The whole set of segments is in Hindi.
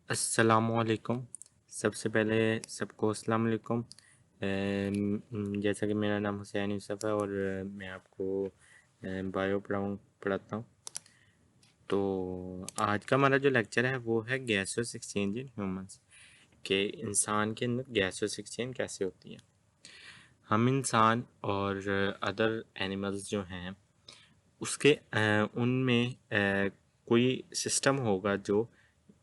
अस्सलामुअलैकुम। सबसे पहले सबको अस्सलाम वालेकुम। जैसा कि मेरा नाम हुसैन यूसुफ़ है और मैं आपको बायो पढ़ाता हूँ। तो आज का हमारा जो लेक्चर है वो है गैसियस एक्सचेंज इन ह्यूमंस, के इंसान के अंदर गैसियस एक्सचेंज कैसे होती है। हम इंसान और अदर एनिमल्स जो हैं उसके उनमें कोई सिस्टम होगा जो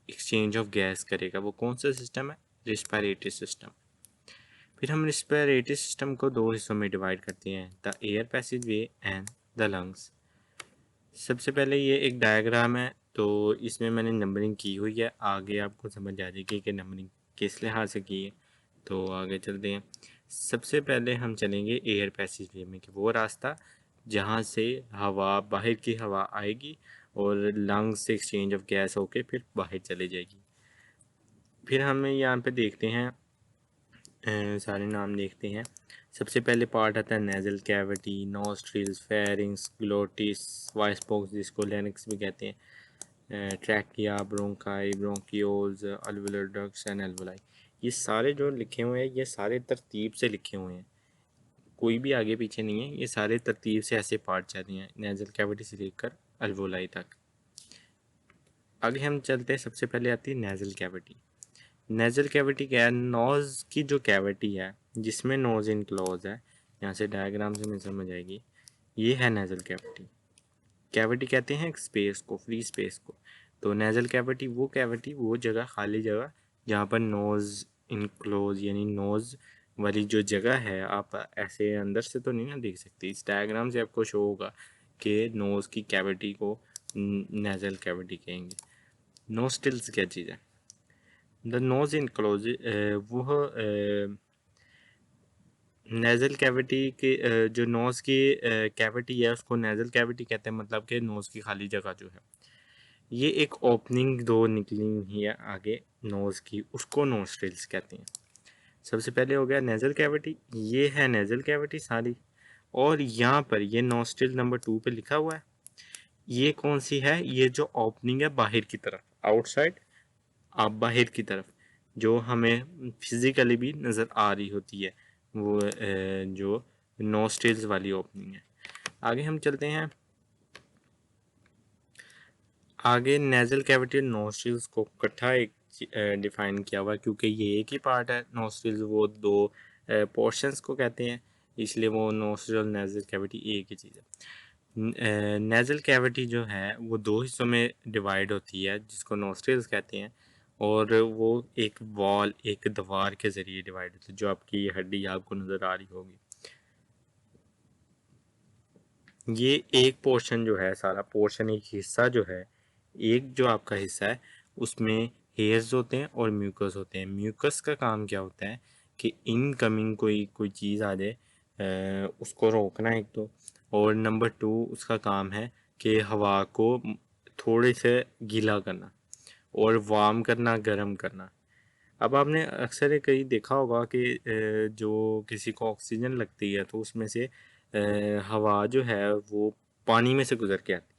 एक्सचेंज ऑफ गैस करेगा। वो कौन सा सिस्टम है? Respiratory system. फिर हम रिस्पायरेटरी सिस्टम को दो हिस्सों में डिवाइड करते हैं, the air passage way and the lungs. सबसे पहले ये एक डायग्राम है, तो इसमें मैंने नंबरिंग की हुई है, आगे आपको समझ आ जाएगी कि नंबरिंग किस लिहाज से की है। तो आगे चलते हैं। सबसे पहले हम चलेंगे एयर पैसेज वे में, कि वो रास्ता जहाँ से हवा, बाहर की हवा आएगी और लंग्स से एक्सचेंज ऑफ गैस होके फिर बाहर चली जाएगी। फिर हमें यहाँ पे देखते हैं, सारे नाम देखते हैं। सबसे पहले पार्ट आता है nasal cavity, nostrils, pharynx, glottis, voice box जिसको लेरिक्स भी कहते हैं, trachea, bronchi, bronchioles, alveolar ducts and alveoli. ये सारे जो लिखे हुए हैं ये सारे तरतीब से लिखे हुए हैं, कोई भी आगे पीछे नहीं है, ये सारे तरतीब से ऐसे पार्ट जाते हैं नेजल कैविटी से लेकर अल्वुलाई तक। आगे हम चलते हैं, सबसे पहले आती है नेजल कैविटी। नेजल कैविटी क्या है? नोज की जो कैविटी है जिसमें नोज इनक्लोज है, यहाँ से डायग्राम से हमें समझ आएगी, ये है नेजल कैविटी। कैविटी कहते हैं स्पेस को, फ्री स्पेस को। तो नेजल कैविटी वो जगह, खाली जगह जहाँ पर नोज इनक्लोज यानी नोज वाली जो जगह है, आप ऐसे अंदर से तो नहीं ना देख सकते, इस डायग्राम से आपको शो होगा कि नोज की कैविटी को नेजल कैविटी कहेंगे। नोस्टिल्स क्या चीज़ है? द नोज इनक्लोज वो नेजल कैविटी के जो नोज की कैविटी है उसको नेजल कैविटी कहते हैं, मतलब कि नोज की खाली जगह जो है, ये एक ओपनिंग दो निकली हुई है आगे नोज की, उसको नोस्ट्रिल्स कहते हैं। सबसे पहले हो गया नेजल कैविटी, ये है नेजल कैविटी सारी, और यहाँ पर ये नोस्ट्रिल नंबर 2 पे लिखा हुआ है। ये कौन सी है? ये जो ओपनिंग है बाहर की तरफ, आउटसाइड, आप बाहर की तरफ, जो हमें फिजिकली भी नज़र आ रही होती है, वो जो नोस्ट्रिल्स वाली ओपनिंग है। आगे हम चलते हैं। आगे नेजल कैविटी और नोस्ट्रिल्स को इकट्ठा एक डिफाइन किया हुआ है, क्योंकि ये एक ही पार्ट है। नोस्ट्रिल्स वो दो पोर्शंस को कहते हैं, इसलिए वो नोस्ट्रिल और नेजल कैविटी एक ही चीज़ है। नेजल कैविटी जो है वो दो हिस्सों में डिवाइड होती है, जिसको नोस्ट्रिल्स कहते हैं, और वो एक वॉल, एक दीवार के ज़रिए डिवाइड होती है, जो आपकी हड्डी आपको नज़र आ रही होगी। ये एक पोर्शन जो है, सारा पोर्शन, एक हिस्सा जो है, एक जो आपका हिस्सा है उसमें हेयर्स होते हैं और म्यूकस होते हैं। म्यूकस का काम क्या होता है कि इनकमिंग कोई चीज़ आ जाए, उसको रोकना एक तो, और नंबर 2 उसका काम है कि हवा को थोड़े से गीला करना और वार्म करना, गर्म करना। अब आपने अक्सर कहीं देखा होगा कि जो किसी को ऑक्सीजन लगती है तो उसमें से हवा जो है वो पानी में से गुजर के आती है।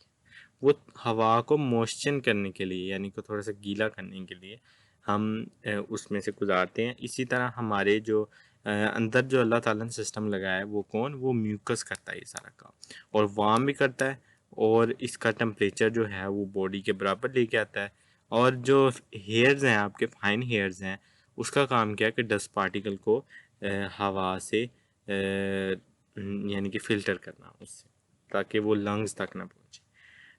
वो हवा को मॉइस्चर करने के लिए, यानी कि थोड़ा सा गीला करने के लिए हम उसमें से गुजारते हैं। इसी तरह हमारे जो अंदर जो अल्लाह ताला ने सिस्टम लगाया है, वो कौन? वो म्यूकस करता है ये सारा काम, और वार्म भी करता है, और इसका टेम्परेचर जो है वो बॉडी के बराबर लेके आता है। और जो हेयर्स हैं, आपके फाइन हेयर्स हैं, उसका काम क्या है कि डस्ट पार्टिकल को हवा से यानी कि फ़िल्टर करना उससे, ताकि वो लंग्स तक ना पहुँचे।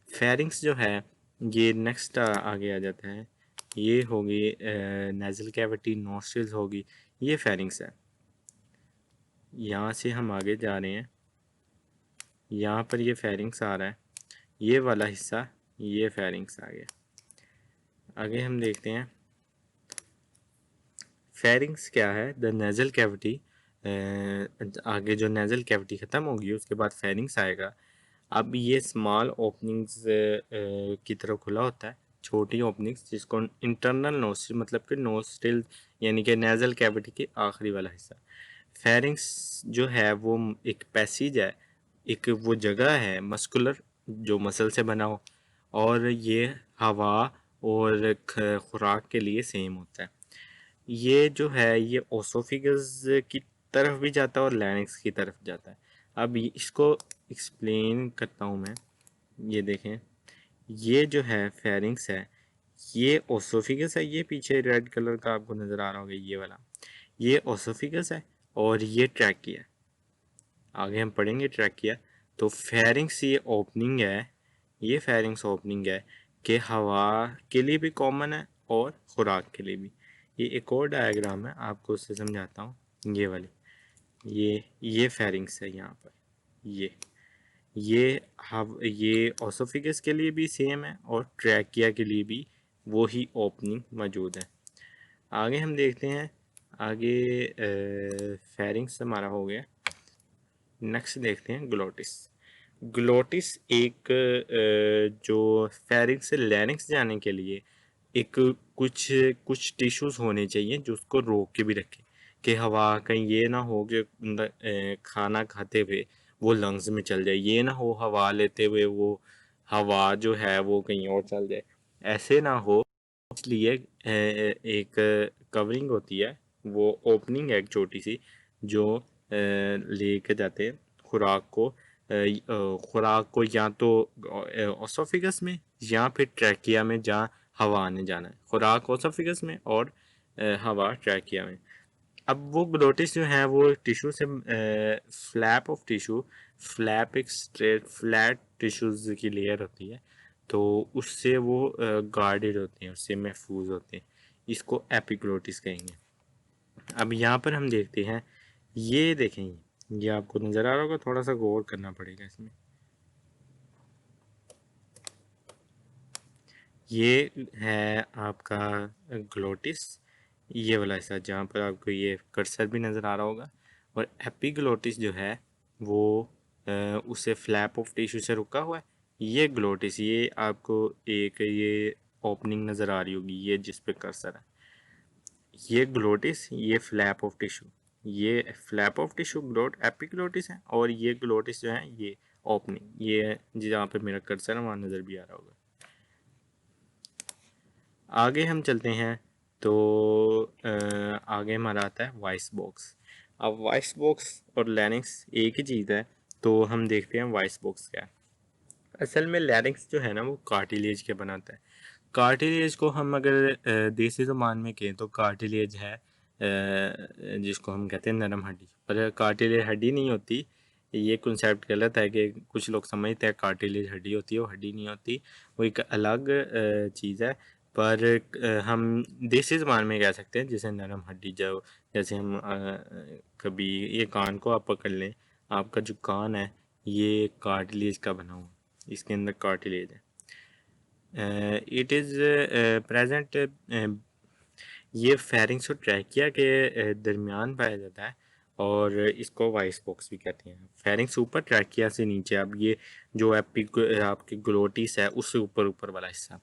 फेरिंग्स जो है ये नेक्स्ट आगे आ जाता है। ये होगी नेजल कैविटी, नोस्ट्रिल्स होगी, ये फेरिंग्स है। यहाँ से हम आगे जा रहे हैं, यहाँ पर ये फेरिंग्स आ रहा है, ये वाला हिस्सा, ये फेरिंग्स आ गया। आगे हम देखते हैं फेरिंग्स क्या है। द नेजल कैविटी, आगे जो नेजल कैविटी ख़त्म होगी उसके बाद फेरिंग्स आएगा। अब ये स्मॉल ओपनिंग्स की तरफ खुला होता है, छोटी ओपनिंग्स, जिसको इंटरनल नोस्ट्रिल, मतलब कि नोस्ट्रिल यानी कि नेजल कैविटी के आखिरी वाला हिस्सा। फेरिंग्स जो है वो एक पैसेज है, एक वो जगह है मस्कुलर, जो मसल से बना हो, और ये हवा और खुराक के लिए सेम होता है। ये जो है ये ओसोफिगस की तरफ भी जाता है और लैरिंक्स की तरफ जाता है। अब इसको एक्सप्लेन करता हूँ मैं। ये देखें, ये जो है फेरिंग्स है, ये ओसोफिगस है, ये पीछे रेड कलर का आपको नज़र आ रहा होगा ये वाला, ये ओसोफिगस है और ये ट्रैकिया है। आगे हम पढ़ेंगे ट्रैकिया। तो फेरिंग्स ये ओपनिंग है, ये फेरिंग्स ओपनिंग है कि हवा के लिए भी कॉमन है और खुराक के लिए भी। ये एक और डायग्राम है, आपको उससे समझाता हूँ। ये वाली, ये फेरिंग्स है यहाँ पर। ये ओसोफिगस के लिए भी सेम है और ट्रैकिया के लिए भी वो ही ओपनिंग मौजूद है। आगे हम देखते हैं, आगे फेरिंग्स हमारा हो गया। नेक्स्ट देखते हैं ग्लोटिस। ग्लोटिस एक जो फेरिंक्स से लैरिंक्स जाने के लिए एक कुछ कुछ टिश्यूज होने चाहिए जो उसको रोक के भी रखें कि हवा कहीं ये ना हो कि खाना खाते हुए वो लंग्स में चल जाए, ये ना हो हवा लेते हुए वो हवा जो है वो कहीं और चल जाए, ऐसे ना हो। इसलिए एक कवरिंग होती है, वो ओपनिंग है एक छोटी सी, जो लेके जाते हैं खुराक को या तो ओसोफिगस में या फिर ट्रैकिया में, जहाँ हवा आने जाना है। खुराक ओसोफिगस में और हवा ट्रैकिया में। अब वो ग्लोटिस जो है वो टिश्यू से फ्लैप ऑफ टिश्यू, फ्लैप एक स्ट्रेट फ्लैट टिश्यूज की लेयर होती है, तो उससे वो गार्डेड होते हैं, उससे महफूज होते हैं। इसको एपिग्लोटिस कहेंगे। अब यहाँ पर हम देखते हैं, ये देखें, ये आपको नज़र आ रहा होगा, थोड़ा सा गौर करना पड़ेगा इसमें। ये है आपका ग्लोटिस, ये वाला हिस्सा जहाँ पर आपको ये कर्सर भी नज़र आ रहा होगा। और एपिग्लोटिस जो है वो उसे फ्लैप ऑफ टिश्यू से रुका हुआ है। ये ग्लोटिस, ये आपको एक ये ओपनिंग नज़र आ रही होगी, ये जिस पे कर्सर है, ये ग्लोटिस, ये फ्लैप ऑफ टिश्यू, ये flap of tissue gloat epiglottis है, और ये ग्लोटिस जो है ये ओपनिंग, ये जहाँ पे मेरा कर्सर है वहाँ नज़र भी आ रहा होगा। आगे हम चलते हैं तो आगे हमारा आता है वॉइस बॉक्स। अब वॉइस बॉक्स और लैरिंक्स एक ही चीज़ है, तो हम देखते हैं वॉइस बॉक्स क्या है। असल में लैरिंक्स जो है ना वो कार्टिलेज के बनाता है। कार्टिलेज को हम अगर देसी ज़ुबान में कहें तो कार्टिलेज है जिसको हम कहते हैं नरम हड्डी, पर कार्टिलेज हड्डी नहीं होती। ये कॉन्सेप्ट गलत है कि कुछ लोग समझते हैं कार्टिलेज हड्डी होती है, वो हड्डी नहीं होती, वो एक अलग चीज़ है। पर हम देसी ज़ुबान में कह सकते हैं जैसे नरम हड्डी, जो जैसे हम कभी ये कान को आप पकड़ लें, आपका जो कान है ये कार्टिलेज का बना हुआ, इसके अंदर कार्टिलेज है। इट इज़ प्रेजेंट, ये फेरिंग्स और ट्रैकिया के दरमियान पाया जाता है और इसको वॉइस बॉक्स भी कहते हैं। फेरिंग्स ऊपर, ट्रैकिया से नीचे। अब ये जो आपकी ग्लोटिस है उससे ऊपर ऊपर वाला हिस्सा।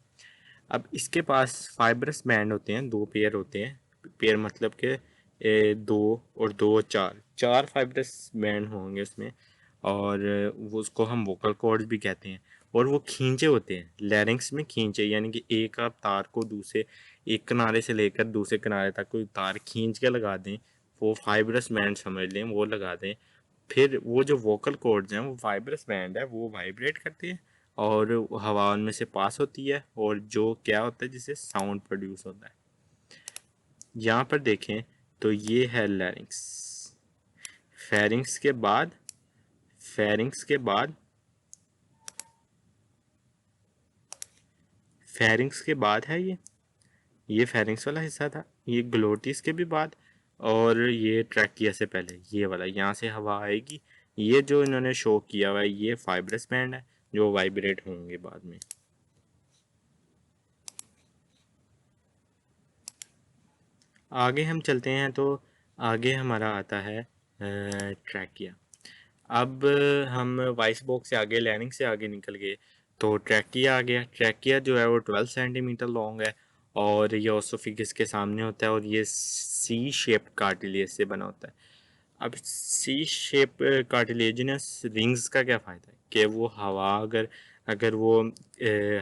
अब इसके पास फाइब्रस बैंड होते हैं, दो पेयर होते हैं। पेयर मतलब कि दो और दो चार, चार फाइब्रस बैंड होंगे उसमें, और वो उसको हम वोकल कॉर्ड भी कहते हैं। और वो खींचे होते हैं, लैरिंग्स में खींचे, यानी कि एक आप तार को दूसरे एक किनारे से लेकर दूसरे किनारे तक कोई तार खींच के लगा दें, वो फाइब्रस बैंड समझ लें, वो लगा दें। फिर वो जो वोकल कॉर्ड्स हैं वो फाइब्रस बैंड है, वो वाइब्रेट करते हैं और हवा उनमें से पास होती है, और जो क्या होता है जिससे साउंड प्रोड्यूस होता है। यहाँ पर देखें तो ये है लैरिंग्स। फेरिंग्स के बाद, फेरिंग्स के बाद, फेरिंग्स के बाद है ये फेरिंग्स वाला हिस्सा था, ये ग्लोटिस के भी बाद, और ये ट्रैकिया से पहले ये वाला, यहाँ से हवा आएगी। ये जो इन्होंने शो किया हुआ है ये फाइब्रस बैंड है जो वाइब्रेट होंगे बाद में। आगे हम चलते हैं तो आगे हमारा आता है ट्रैकिया। अब हम वॉइस बॉक्स से आगे, लैरिंक्स से आगे निकल गए तो ट्रैकिया आ गया। ट्रैकिया जो है वो 12 सेंटीमीटर लॉन्ग है और ये ओसोफिगस के सामने होता है, और ये सी शेप कार्टिलेज से बना होता है। अब सी शेप कार्टिलेजिनस रिंग्स का क्या फ़ायदा है कि वो हवा अगर अगर वो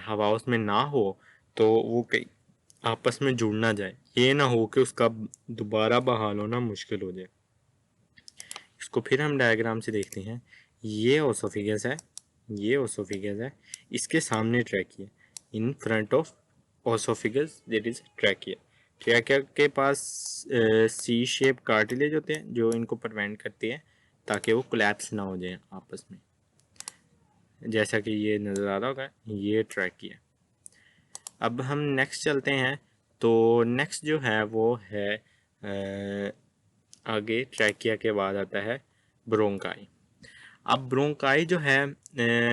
हवा उसमें ना हो तो वो कहीं आपस में जुड़ ना जाए, ये ना हो कि उसका दोबारा बहाल होना मुश्किल हो जाए। इसको फिर हम डायग्राम से देखते हैं। ये ओसोफिगस है, ये ओसोफिगस है, इसके सामने trachea, in front of oesophagus that is trachea. Trachea के पास सी शेप कार्टिलेज होते हैं जो इनको प्रिवेंट करते हैं ताकि वो कोलैप्स ना हो जाए आपस में, जैसा कि ये नज़र आ रहा होगा, ये ट्रैकिया। अब हम नेक्स्ट चलते हैं। तो नेक्स्ट जो है वो है आगे ट्रैकिया के बाद आता है ब्रोंकाई। अब ब्रोंकाई जो है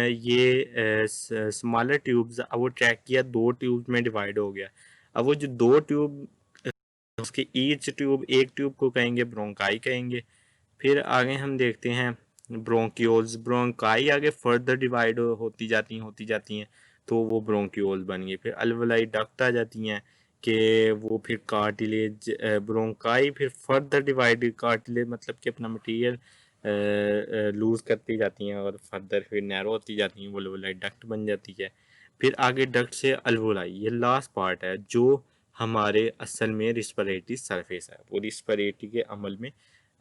ये स्मॉलर ट्यूब्स, अब वो ट्रैकिया दो ट्यूब्स में डिवाइड हो गया। अब वो जो दो ट्यूब, उसके ईच ट्यूब, एक ट्यूब को कहेंगे ब्रोंकाई कहेंगे। फिर आगे हम देखते हैं ब्रोंक्यूल्स, ब्रोंकाई आगे फर्दर डिवाइड होती जाती हैं तो वो ब्रोंक्यूल्स बन गए। फिर अल्वलाई डक्ट आ जाती हैं कि वो फिर कार्टिलेज, ब्रोंकाई फिर फर्दर डिवाइड, कार्टिलेज मतलब कि अपना मटेरियल लूज करती जाती हैं और फर्दर फिर नैरो होती जाती हैं, वो अल्वलाई डक्ट बन जाती है। फिर आगे डक्ट से अल्वोलाई, ये लास्ट पार्ट है जो हमारे असल में रिस्पिरेटरी सरफेस है, वो रिस्पिरेटरी के अमल में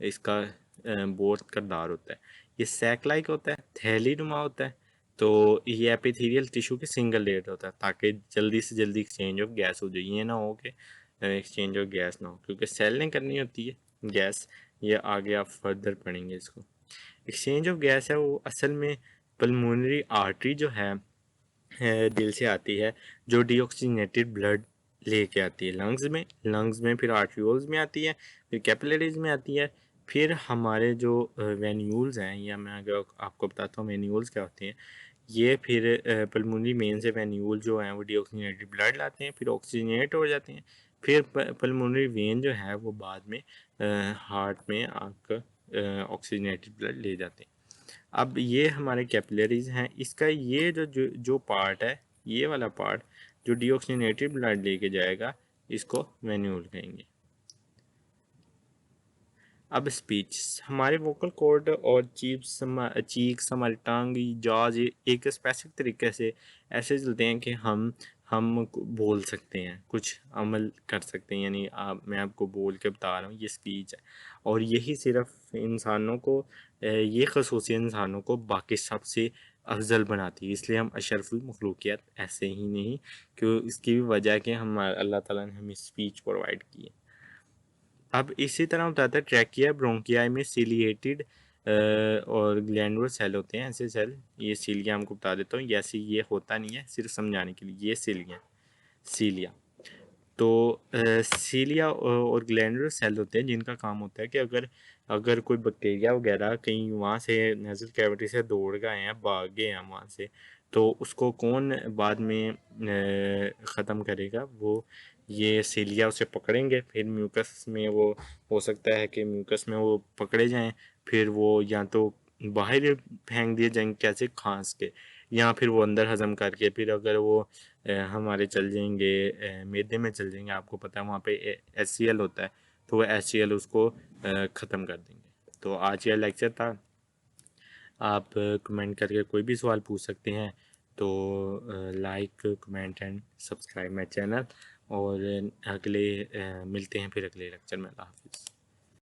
इसका बहुत किरदार होता है। ये सैक लाइक होता है, थैली नुमा होता है। तो ये एपिथेलियल टिश्यू के सिंगल लेयर होता है ताकि जल्दी से जल्दी एक्सचेंज ऑफ गैस हो जाए। ये ना हो कि एक्सचेंज ऑफ गैस ना हो, क्योंकि सेल ने करनी होती है गैस। ये आगे आप फर्दर पढ़ेंगे इसको। एक्सचेंज ऑफ गैस है वो असल में पल्मोनरी आर्टरी जो है दिल से आती है, जो डीऑक्सीजनेटेड ब्लड लेके आती है लंग्स में फिर आर्ट्रियोल्स में आती है, फिर कैपिलरीज में आती है। फिर हमारे जो वेन्यूल्स हैं, या मैं अगर आपको बताता हूँ वेन्यूल्स क्या होते हैं, ये फिर पल्मोनरी मेन से वेन्यूल जो हैं वो डीऑक्सीजनेटेड ब्लड लाते हैं, फिर ऑक्सीजनेट हो जाते हैं। फिर पल्मोनरी वेन जो है वो बाद में हार्ट में आकर ऑक्सीजनेटेड ब्लड ले जाते हैं। अब ये हमारे कैपिलरीज हैं, इसका ये जो पार्ट है, ये वाला पार्ट जो डीऑक्सीजनेटेड ब्लड लेके जाएगा, इसको वेन्यूल कहेंगे। अब स्पीच, हमारे वोकल कॉर्ड और चीक्स, हमारी टंग, जॉज एक स्पेसिफिक तरीके से ऐसे चलते हैं कि हम बोल सकते हैं, कुछ अमल कर सकते हैं। यानी मैं आपको बोल के बता रहा हूँ, ये स्पीच है। और यही सिर्फ इंसानों को, ये खसूसियत इंसानों को बाकी सबसे अफजल बनाती है। इसलिए हम अशरफुल मखलूकियत ऐसे ही नहीं, क्यों इसकी भी वजह है कि हम अल्लाह ताला ने हमें स्पीच प्रोवाइड की है। अब इसी तरह बताता है ट्रैकिया ब्रोंकियाई में सीलिएटेड और ग्लैंडुलर सेल होते हैं, ऐसे सेल। ये सीलिया हमको बता देता हूँ, जैसे ये होता नहीं है, सिर्फ समझाने के लिए, ये सीलिया। तो सीलिया और ग्लैंडुलर सेल होते हैं जिनका काम होता है कि अगर अगर कोई बैक्टीरिया वगैरह कहीं वहाँ से नेजल कैविटी से दौड़ गए हैं, भाग गए हैं वहाँ से, तो उसको कौन बाद में ख़त्म करेगा? वो ये सीलिया उसे पकड़ेंगे, फिर म्यूकस में वो, हो सकता है कि म्यूकस में वो पकड़े जाएं, फिर वो या तो बाहर फेंक दिए जाएंगे कैसे, खांस के, या फिर वो अंदर हजम करके, फिर अगर वो हमारे चल जाएंगे, मैदे में चल जाएंगे, आपको पता है वहाँ पे HCl होता है, तो वो HCl उसको ख़त्म कर देंगे। तो आज का लेक्चर था। आप कमेंट करके कोई भी सवाल पूछ सकते हैं। तो like, comment and subscribe my channel. और अगले मिलते हैं फिर अगले लेक्चर में। अल्लाह हाफिज़।